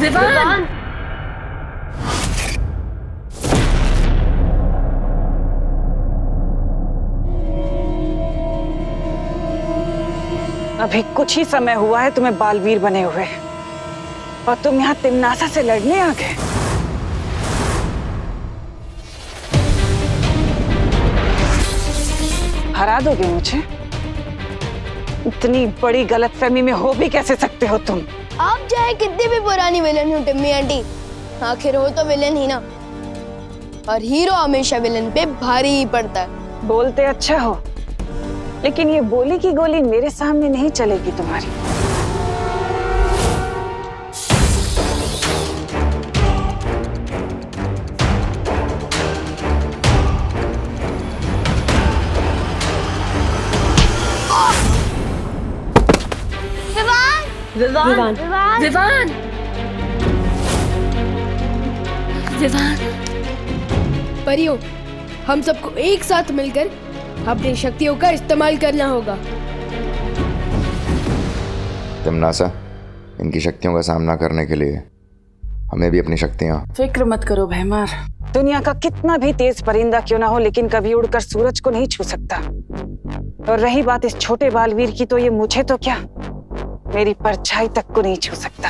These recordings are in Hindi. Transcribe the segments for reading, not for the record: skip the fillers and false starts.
विवान! अभी कुछ ही समय हुआ है तुम्हें बालवीर बने हुए और तुम यहाँ तिम्नासा से लड़ने आ गए। हरा दोगे मुझे? इतनी बड़ी गलतफहमी में हो भी कैसे सकते हो तुम? आप चाहे कितनी भी पुरानी विलन हो टिम्मी आंटी, आखिर हो तो विलन ही ना, और हीरो हमेशा विलन पे भारी ही पड़ता है। बोलते अच्छा हो, लेकिन ये बोली की गोली मेरे सामने नहीं चलेगी तुम्हारी। विवान! विवान! विवान! परियों, हम सबको एक साथ मिलकर अपनी शक्तियों का इस्तेमाल करना होगा। तिम्नासा, इनकी शक्तियों का सामना करने के लिए हमें भी अपनी शक्तियां। फिक्र मत करो भैमार, दुनिया का कितना भी तेज परिंदा क्यों ना हो, लेकिन कभी उड़कर सूरज को नहीं छू सकता। और रही बात इस छोटे बालवीर की, तो ये मुझे तो क्या, मेरी परछाई तक को नहीं छू सकता।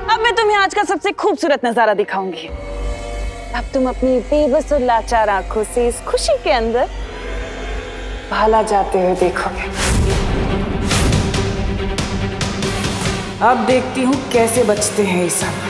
अब मैं तुम्हें आज का सबसे खूबसूरत नजारा दिखाऊंगी। अब तुम अपनी बेबस और लाचार आंखों से इस खुशी के अंदर भाला जाते हुए देखोगे। अब देखती हूँ कैसे बचते हैं ये सब।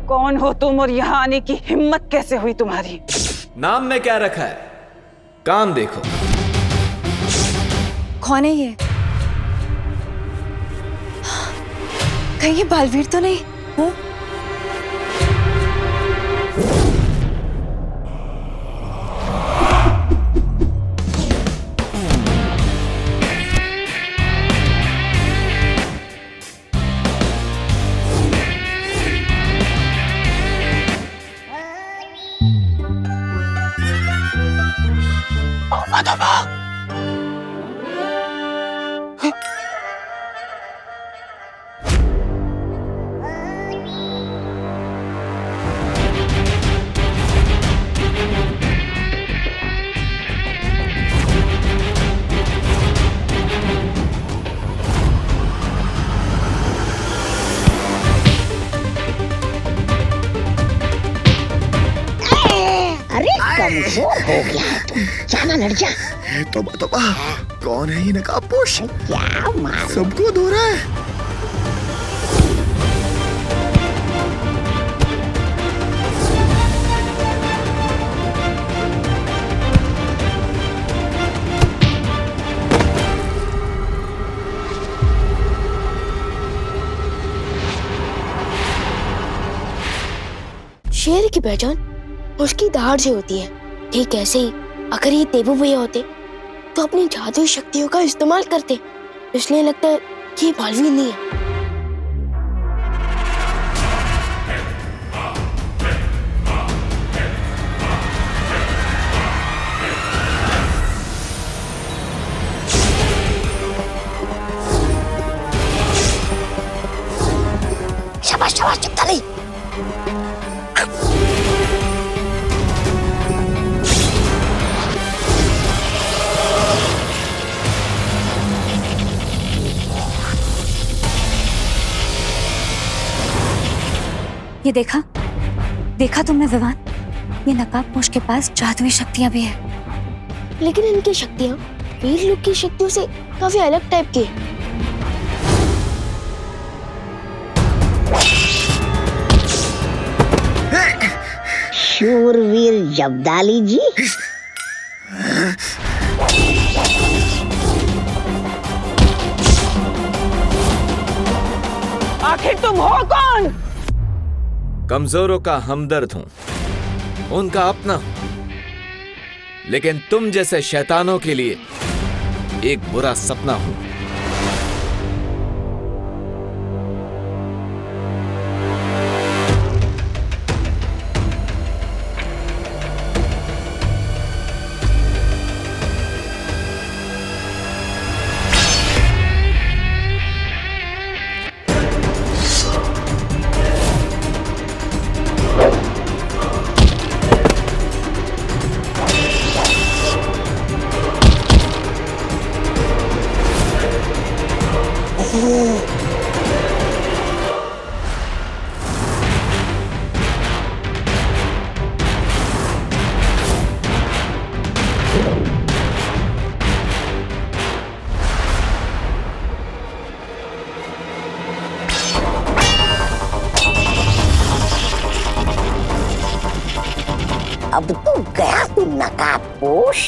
कौन हो तुम और यहाँ आने की हिम्मत कैसे हुई तुम्हारी? नाम में क्या रखा है, काम देखो। कौन है ये? कहीं ये बालवीर तो नहीं? हाँ? हो गया है तुम, जाना लड़ जा। तोबा तोबा, कौन है ये नकाबपोश? क्या मार सबको धो रहा है। शेर की पहचान उसकी दहाड़ से होती है। ठीक ऐसे ही अगर ये देवू भैया होते तो अपनी जादुई शक्तियों का इस्तेमाल करते, इसलिए लगता है कि ये बालवीर नहीं है। शाबाश शाबाश, चिपता नहीं। ये देखा तुमने विवान? ये नकाबपोश के पास जादुई शक्तियां भी है। लेकिन इनकी शक्तियां वीर लोग की शक्तियों से काफी अलग टाइप की है। शूरवीर जब्दाली जी, आखिर तुम हो कौन? कमजोरों का हमदर्द हूं, उनका अपना हूं। लेकिन तुम जैसे शैतानों के लिए एक बुरा सपना हूं। अब तो गया तू नकाबपोश।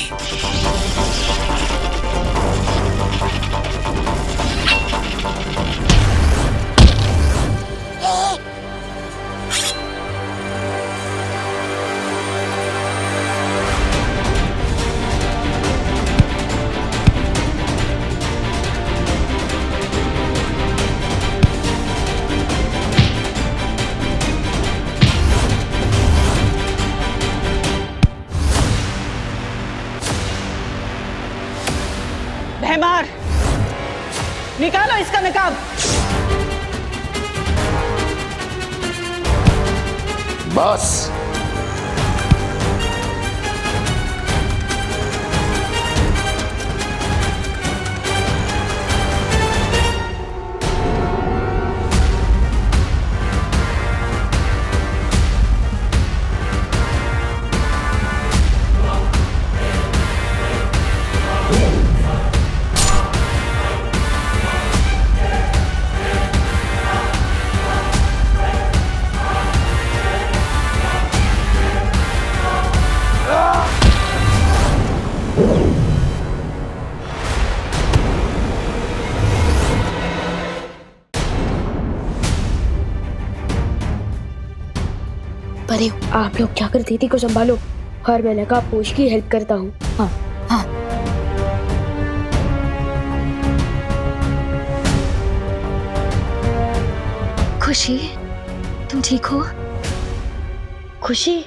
भैमार, निकालो इसका नकाब। बस परे, आप लोग जाकर दीदी को संभालो और मैं नकाबपोश की हेल्प करता हूँ। हाँ हाँ। खुशी, तुम ठीक हो? खुशी,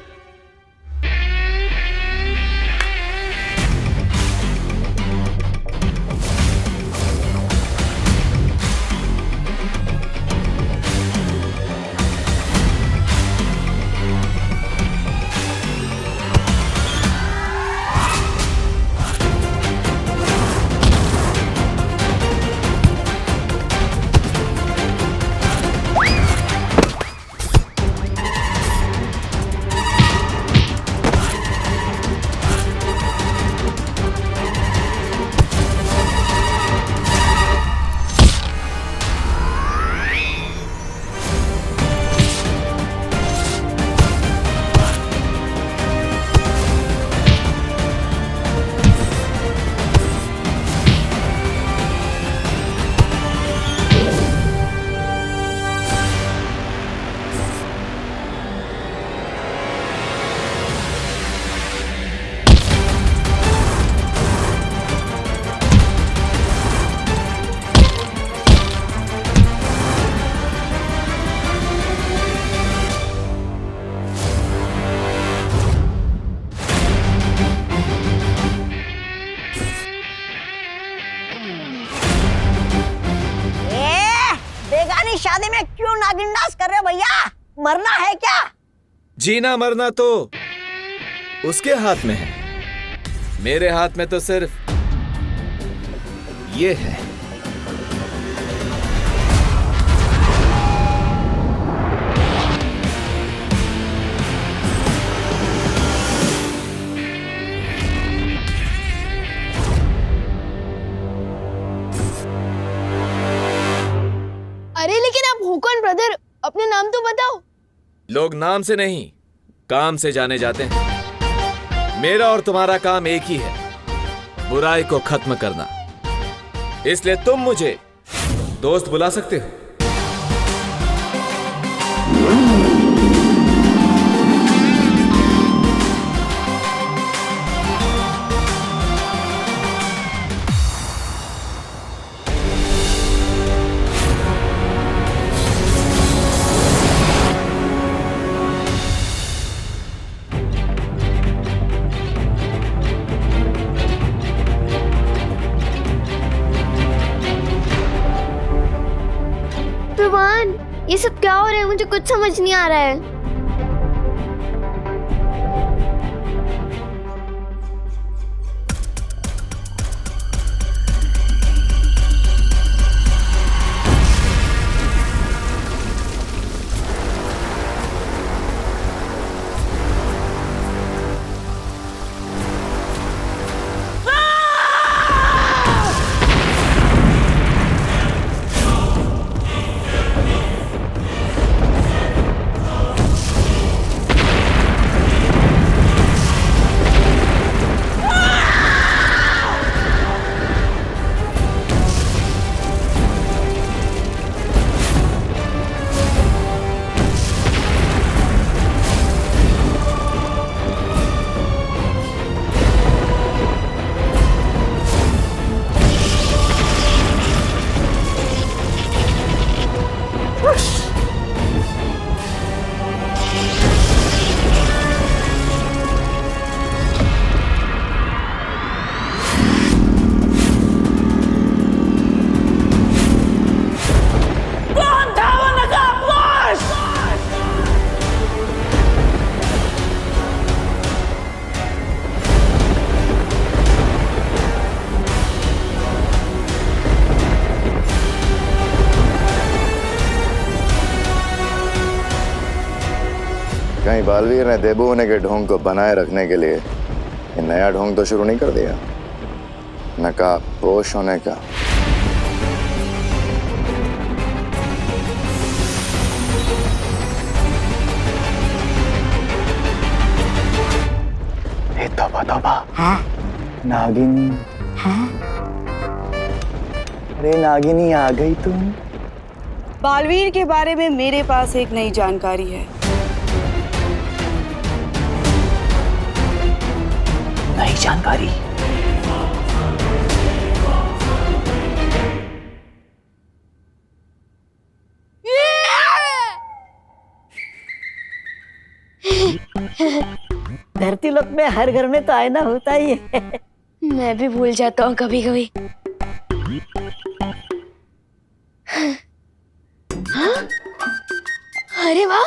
मेरी शादी में क्यों नागिन डांस कर रहे हो भैया? मरना है क्या? जीना मरना तो उसके हाथ में है, मेरे हाथ में तो सिर्फ ये है। अरे लेकिन आप हो कौन ब्रदर? अपने नाम तो बताओ। लोग नाम से नहीं, काम से जाने जाते हैं। मेरा और तुम्हारा काम एक ही है, बुराई को खत्म करना। इसलिए तुम मुझे दोस्त बुला सकते हो। विवान, ये सब क्या हो रहा है? मुझे कुछ समझ नहीं आ रहा है। कहीं बालवीर ने देबू होने के ढोंग को बनाए रखने के लिए ये नया ढोंग तो शुरू नहीं कर दिया, नकाबपोश होने का। तोबा तोबा। हाँ? नागिनी। हाँ? अरे नागिनी आ गई तुम। बालवीर के बारे में मेरे पास एक नई जानकारी है। नई जानकारी? धरती लोक में हर घर में तो आईना होता ही है। मैं भी भूल जाता हूँ कभी कभी। हाँ? अरे वाह,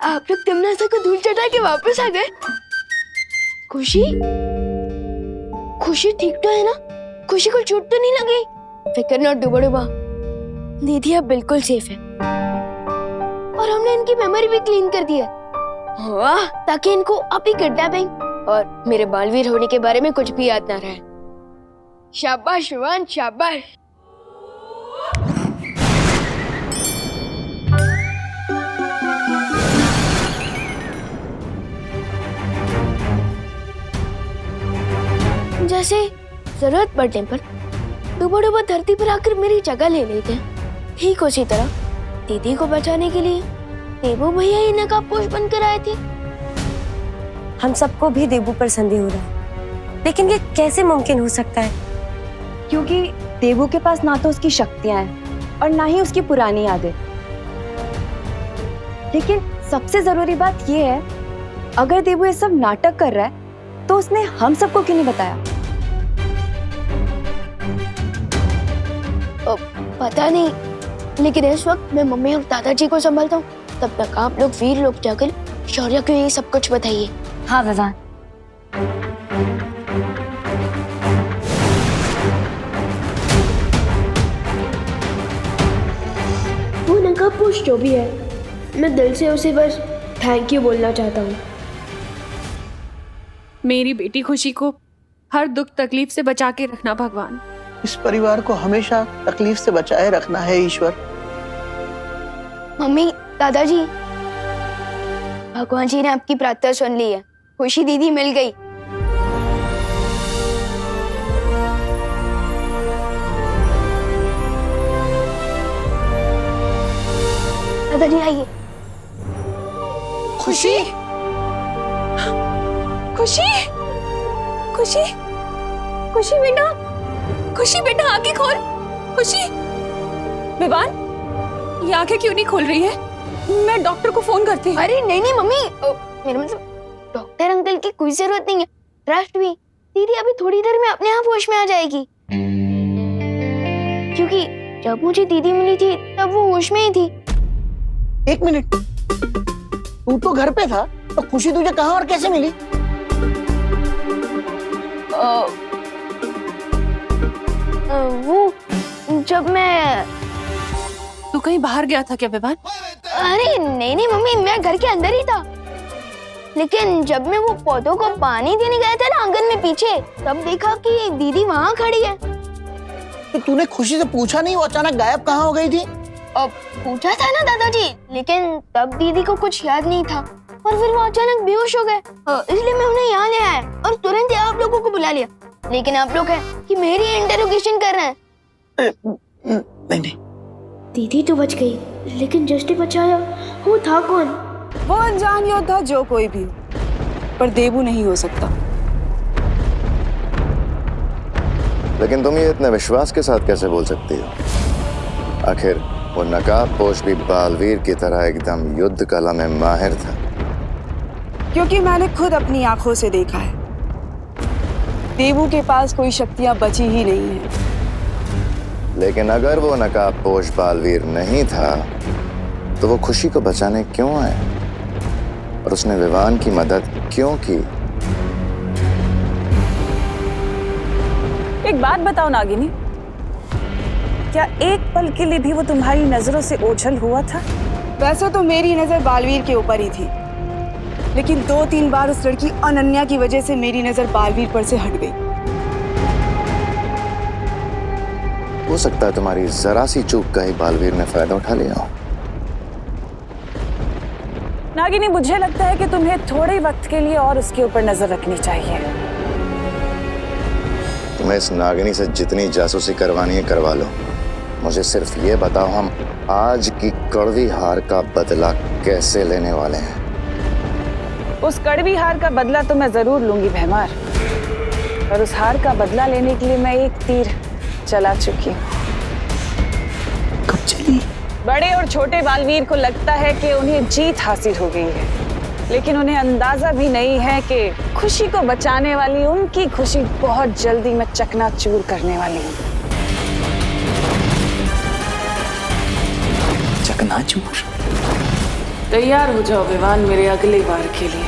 आप लोग तिमनासा को धूल चटा के वापस आ गए। खुशी, खुशी ठीक तो है ना? खुशी को चोट तो नहीं लगी? फिक्र नॉट डूबा डूबा, दीदी अब बिल्कुल सेफ है। और हमने इनकी मेमोरी भी क्लीन कर दी है। वाह, ताकि इनको अभी किडनैपिंग और मेरे बालवीर होने के बारे में कुछ भी याद ना रहे। शाबाश विवान, शाबाश। जैसे जरूरत पड़ने पर डूबा डूबा धरती पर आकर मेरी जगह ले लेते हैं, ठीक उसी तरह दीदी को बचाने के लिए देबू भैया ही नकाबपोश बनकर आए थे। हम सबको भी देबू पर संदेह हो रहा है, लेकिन ये कैसे मुमकिन हो सकता है? क्योंकि देबू के पास ना तो उसकी शक्तियां हैं और ना ही उसकी पुरानी यादें। लेकिन सबसे जरूरी बात ये है, अगर देबू ये सब नाटक कर रहा है तो उसने हम सबको क्यों नहीं बताया? पता नहीं, लेकिन इस वक्त मैं मम्मी और दादाजी को संभालता हूँ। तब तक आप लोग वीर लोग जाकर शौर्य को ये सब कुछ बताइए। हाँ विवान। वो नकाबपोश जो भी है, मैं दिल से उसे बस थैंक यू बोलना चाहता हूँ। मेरी बेटी खुशी को हर दुख तकलीफ से बचा के रखना भगवान। इस परिवार को हमेशा तकलीफ से बचाए रखना है ईश्वर। मम्मी, दादाजी, भगवान जी ने आपकी प्रार्थना सुन ली है। खुशी दीदी मिल गई। दादाजी आइए। खुशी, खुशी, खुशी, खुशी बेटा, खुशी बेटा आंखें खोल। खुशी, विवान, ये आंखें क्यों नहीं खोल रही है? मैं डॉक्टर को फोन करती हूँ। अरे नहीं नहीं मम्मी, मेरा मतलब डॉक्टर अंकल की कोई जरूरत नहीं है। ट्रस्ट भी, दीदी अभी थोड़ी देर में अपने आप होश में आ जाएगी। क्योंकि जब मुझे दीदी मिली थी तब वो होश में ही थी। एक मिनट, तू तो घर पे था, तो खुशी तुझे कहाँ और कैसे मिली? वो जब मैं, तू कहीं बाहर गया था क्या विवान? अरे नहीं नहीं मम्मी, मैं घर के अंदर ही था। लेकिन जब मैं वो पौधों को पानी देने गया था ना आंगन में पीछे, तब देखा कि दीदी वहाँ खड़ी है। तो तूने खुशी से पूछा नहीं वो अचानक गायब कहाँ हो गई थी? अब पूछा था ना दादाजी, लेकिन तब दीदी को कुछ याद नहीं था और फिर वो अचानक बेहोश हो गए। इसलिए मैं उन्हें यहाँ ले आया और तुरंत आप लोगों को बुला लिया। लेकिन आप लोग हैं कि मेरी इंटरोगेशन कर रहे हैं। नहीं नहीं, दीदी तो बच गई, लेकिन जिसने बचाया वो था कौन? वो अनजान योद्धा जो कोई भी हो, पर देबू नहीं हो सकता। लेकिन तुम ये इतने विश्वास के साथ कैसे बोल सकती हो? आखिर वो नकाबपोश भी बालवीर की तरह एकदम युद्ध कला में माहिर था। क्योंकि मैंने खुद अपनी आंखों से देखा है, देबू के पास कोई शक्तियां बची ही नहीं है। लेकिन अगर वो नकाबपोश बालवीर नहीं था तो वो खुशी को बचाने क्यों आया और उसने विवान की मदद क्यों की? एक बात बताओ नागिनी, क्या एक पल के लिए भी वो तुम्हारी नजरों से ओझल हुआ था? वैसे तो मेरी नजर बालवीर के ऊपर ही थी, लेकिन 2-3 बार उस लड़की अनन्या की वजह से मेरी नजर बालवीर पर से हट गई। हो सकता है तुम्हारी जरा सी चूक का ही बालवीर ने फायदा उठा लिया हो। नागिनी, मुझे लगता है कि तुम्हें थोड़े वक्त के लिए और उसके ऊपर नजर रखनी चाहिए। तुम्हें इस नागिनी से जितनी जासूसी करवानी है करवा लो। मुझे सिर्फ ये बताओ, हम आज की कड़वी हार का बदला कैसे लेने वाले हैं? उस कड़वी हार का बदला तो मैं जरूर लूंगी भैमार, पर उस हार का बदला लेने के लिए मैं एक तीर चला चुकी हूँ। कब चली? बड़े और छोटे बालवीर को लगता है कि उन्हें जीत हासिल हो गई है, लेकिन उन्हें अंदाजा भी नहीं है कि खुशी को बचाने वाली उनकी खुशी बहुत जल्दी मैं चकनाचूर करने वाली हूँ। चकनाचूर? तैयार हो जाओ विवान मेरे अगले वार के लिए।